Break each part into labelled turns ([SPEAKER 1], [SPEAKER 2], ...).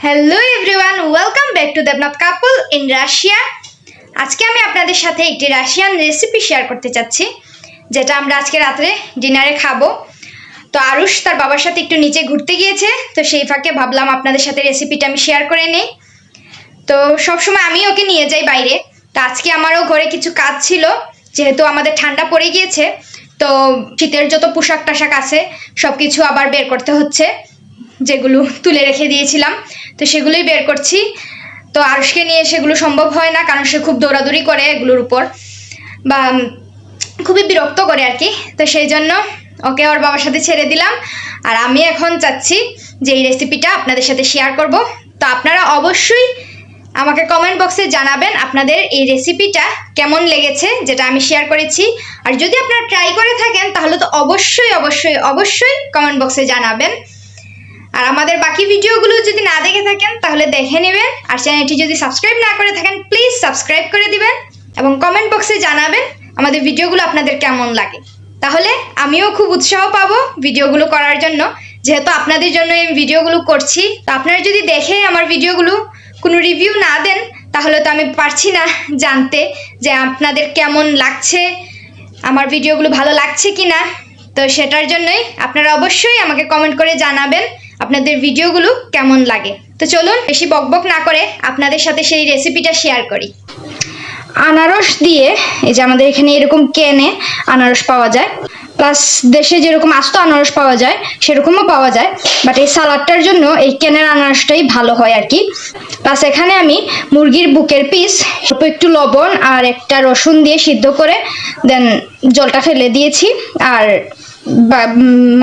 [SPEAKER 1] Hello everyone, welcome back to Debnath couple in Russia. আজকে আমি আপনাদের সাথে একটি রাশিয়ান রেসিপি শেয়ার করতে চাচ্ছি, যেটা আমরা আজকে রাত্রে ডিনারে খাবো। তো আরুষ তার বাবার সাথে একটু নিচে ঘুরতে গিয়েছে, তো সেই ফাঁকে ভাবলাম আপনাদের সাথে রেসিপিটা আমি শেয়ার করে নেই। তো সবসময় আমি ওকে নিয়ে যাই বাইরে, তো আজকে আমারও ঘরে কিছু কাজ ছিল, যেহেতু আমাদের ঠান্ডা পড়ে গিয়েছে। তো শীতের যত পোশাক টাশাক আছে সব কিছু আবার বের করতে হচ্ছে, যেগুলো তুলে রেখে দিয়েছিলাম, তো সেগুলোই বের করছি। তো আরুষকে নিয়ে সেগুলো সম্ভব হয় না, কারণ সে খুব দৌড়াদৌড়ি করে এগুলোর উপর, বা খুবই বিরক্ত করে আর কি। তো সেই জন্য ওকে ওর বাবার সাথে ছেড়ে দিলাম, আর আমি এখন চাচ্ছি যে এই রেসিপিটা আপনাদের সাথে শেয়ার করব। তো আপনারা অবশ্যই আমাকে কমেন্ট বক্সে জানাবেন আপনাদের এই রেসিপিটা কেমন লেগেছে, যেটা আমি শেয়ার করেছি। আর যদি আপনারা ট্রাই করে থাকেন তাহলে তো অবশ্যই অবশ্যই অবশ্যই কমেন্ট বক্সে জানাবেন। আর আমাদের বাকি ভিডিওগুলো যদি না দেখে থাকেন তাহলে দেখে নেবেন, আর চ্যানেলটি যদি সাবস্ক্রাইব না করে থাকেন প্লিজ সাবস্ক্রাইব করে দিবেন, এবং কমেন্ট বক্সে জানাবেন আমাদের ভিডিওগুলো আপনাদের কেমন লাগে। তাহলে আমিও খুব উৎসাহ পাবো ভিডিওগুলো করার জন্য, যেহেতু আপনাদের জন্য এই ভিডিওগুলো করছি। তো আপনারা যদি দেখে আমার ভিডিওগুলো কোনো রিভিউ না দেন তাহলে তো আমি পারছি না জানতে যে আপনাদের কেমন লাগছে, আমার ভিডিওগুলো ভালো লাগছে কি না। তো সেটার জন্যই আপনারা অবশ্যই আমাকে কমেন্ট করে জানাবেন আপনাদের ভিডিওগুলো কেমন লাগে। তো চলুন বেশি বকবক না করে আপনাদের সাথে সেই রেসিপিটা শেয়ার করি। আনারস দিয়ে, এই যে আমাদের এখানে এরকম কেনে আনারস পাওয়া যায়, প্লাস দেশে যেরকম আস্ত আনারস পাওয়া যায় সেরকমও পাওয়া যায়, বাট এই সালাডটার জন্য এই কেনের আনারসটাই ভালো হয় আর কি। প্লাস এখানে আমি মুরগির বুকের পিস, একটু লবণ আর একটা রসুন দিয়ে সিদ্ধ করে দেন জলটা ফেলে দিয়েছি, আর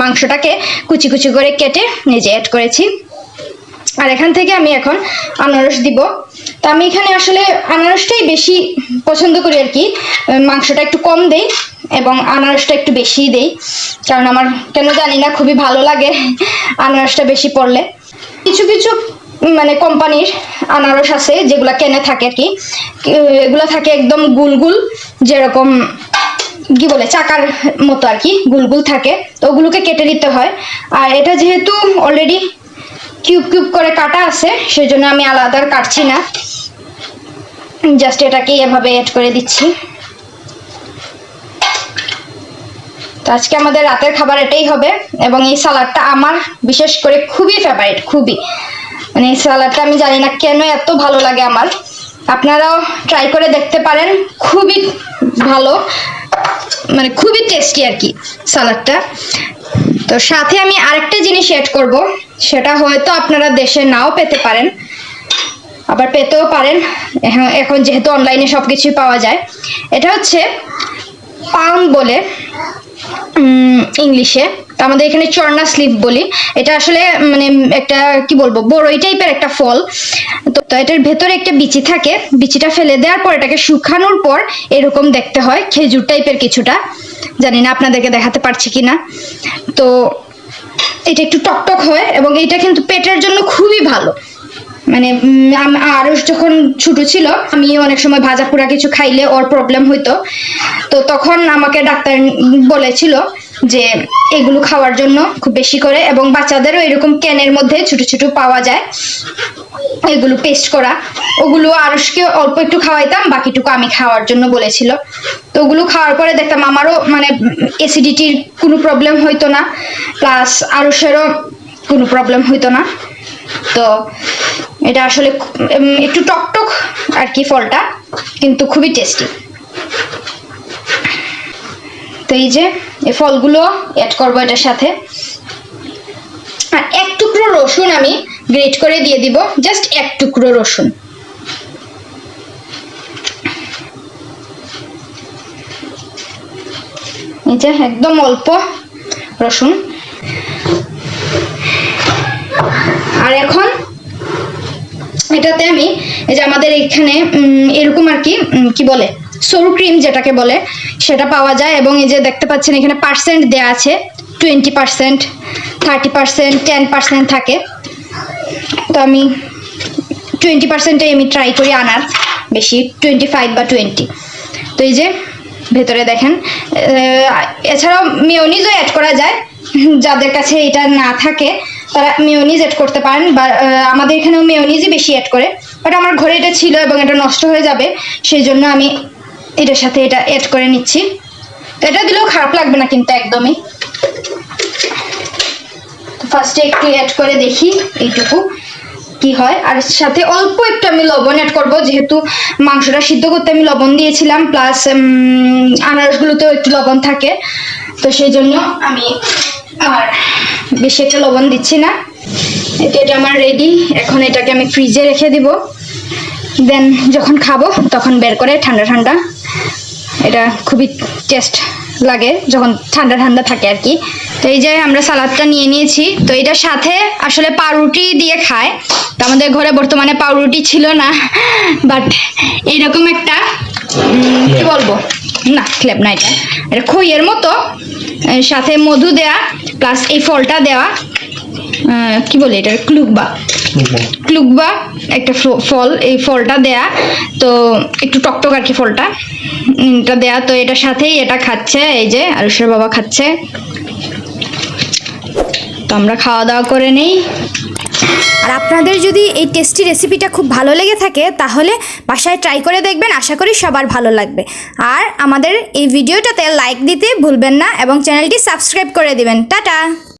[SPEAKER 1] মাংসটাকে কুচি কুচি করে কেটে নিজে অ্যাড করেছি। আর এখান থেকে আমি এখন আনারস দিব। তো আমি এখানে আসলে আনারসটাই বেশি পছন্দ করি আর কি, মাংসটা একটু কম দেই এবং আনারসটা একটু বেশিই দেই, কারণ আমার কেন জানি না খুবই ভালো লাগে আনারসটা বেশি পড়লে। কিছু কিছু মানে কোম্পানির আনারস আছে যেগুলা কেনে থাকে আর কি, এগুলো থাকে একদম গুল গুল, যেরকম কি বলে চাকার মতো আর কি, গুল গুল থাকে, তো ওগুলোকে কেটে দিতে হয়। আর এটা যেহেতু অলরেডি কিউব কিউব করে কাটা আছে সেজন্য আমি আলাদা কাটছি না, জাস্ট এটাকে এভাবে অ্যাড করে দিচ্ছি। তো আজকে আমাদের রাতের খাবার এটাই হবে, এবং এই সালাডটা আমার বিশেষ করে খুবই ফেভারিট, খুবই, মানে এই সালাডটা আমি জানি না কেন এত ভালো লাগে আমার। আপনারাও ট্রাই করে দেখতে পারেন, খুবই ভালো, মানে খুবই টেস্টি আর কি সালাডটা। তো সাথে আমি আরেকটা জিনিস অ্যাড করব, সেটা হয়তো আপনারা দেশে নাও পেতে পারেন, আবার পেতেও পারেন, এখন যেহেতু অনলাইনে সব কিছুই পাওয়া যায়। এটা হচ্ছে পাম বলে ইংলিশে, তো আমাদের এখানে চর্না স্লিপ বলি। এটা আসলে মানে একটা কি বলবো, বড়ই টাইপের একটা ফল। তো এটার ভেতরে একটা বিচি থাকে, বিচিটা ফেলে দেওয়ার পর এটাকে শুকানোর পর এরকম দেখতে হয়, খেজুর টাইপের কিছুটা, জানি না আপনাদেরকে দেখাতে পারছি কিনা। তো এটা একটু টকটক হয়, এবং এটা কিন্তু পেটের জন্য খুবই ভালো। মানে আরুষ যখন ছোট ছিল আমি অনেক সময় ভাজা পোড়া কিছু খাইলে ওর প্রবলেম হইতো, তো তখন আমাকে ডাক্তার বলেছিল যে এগুলো খাওয়ার জন্য খুব বেশি করে, এবং বাচ্চাদেরও এরকম ক্যানের মধ্যে ছোট ছোট পাওয়া যায় এগুলো পেস্ট করা, ওগুলো আরুষকে অল্প একটু খাওয়াইতাম, বাকিটুকু আমি খাওয়ার জন্য বলেছিল। তো ওগুলো খাওয়ার পরে দেখতাম আমারও মানে অ্যাসিডিটির কোনো প্রবলেম হইতো না, প্লাস আরুষেরও কোনো প্রবলেম হইতো না। তো এটা আসলে একটু টকটক আর কি ফলটা, কিন্তু খুবই টেস্টি। তো এই যে এই ফলগুলো অ্যাড করবো এটার সাথে, আর এক টুকরো রসুন আমি গ্রেট করে দিয়ে দিব, জাস্ট এক টুকরো রসুন। এই যে একদম অল্প রসুন। আর এখন এটাতে আমি এই যে আমাদের এখানে এরকম আর কি কি বলে সরু ক্রিম যেটাকে বলে সেটা পাওয়া যায়, এবং এই যে দেখতে পাচ্ছেন এখানে পার্সেন্ট দেওয়া আছে, 20%, 30%, 10% থাকে। তো আমি 20%-এ আমি ট্রাই করি আনার, বেশি 25 বা 20। তো এই যে ভেতরে দেখেন, এছাড়াও মেয়োনিজও অ্যাড করা যায়, যাদের কাছে এটা না থাকে তারা মেয়োনিজ অ্যাড করতে পারেন, বা আমাদের এখানেও মেয়োনিজই বেশি অ্যাড করে, বাট আমার ঘরে এটা ছিল এবং এটা নষ্ট হয়ে যাবে, সেই জন্য আমি এটার সাথে এটা অ্যাড করে নিচ্ছি। এটা দিলেও খারাপ লাগবে না কিন্তু একদমই। ফার্স্টে একটু অ্যাড করে দেখি এইটুকু কি হয়। আর সাথে অল্প একটু আমি লবণ অ্যাড করবো, যেহেতু মাংসটা সিদ্ধ করতে আমি লবণ দিয়েছিলাম, প্লাস আনারসগুলোতেও একটু লবণ থাকে, তো সেই জন্য আমি আর বেশি একটা লবণ দিচ্ছি না। এটা আমার রেডি। এখন এটাকে আমি ফ্রিজে রেখে দিব, দেন যখন খাবো তখন বের করে ঠান্ডা ঠান্ডা, এটা খুবই টেস্ট লাগে যখন ঠান্ডা ঠান্ডা থাকে আর কি। তো এই যে আমরা সালাদটা নিয়ে নিয়েছি, তো এটার সাথে আসলে পাউরুটি দিয়ে খায়, তো আমাদের ঘরে বর্তমানে পাউরুটি ছিল না, বাট এইরকম একটা কি বলবো, না ক্লেপ না, এটা খইয়ের মতো, সাথে মধু দেয়া প্লাস এই ফলটা দেওয়া, কি বলে এটা, ক্লুকবা একটা ফল, এই ফলটা দেয়া, তো একটু টকটক আর কি ফলটা, এটা দেয়া। তো এটার সাথেই এটা খাচ্ছে, এই যে আরুষের বাবা খাচ্ছে। তো আমরা খাওয়া দাওয়া করে নেই।
[SPEAKER 2] আর আপনাদের যদি এই টেস্টি রেসিপিটা খুব ভালো লেগে থাকে তাহলে বাসায় ট্রাই করে দেখবেন, আশা করি সবার ভালো লাগবে। আর আমাদের এই ভিডিওটাতে লাইক দিতে ভুলবেন না এবং চ্যানেলটি সাবস্ক্রাইব করে দিবেন। টাটা।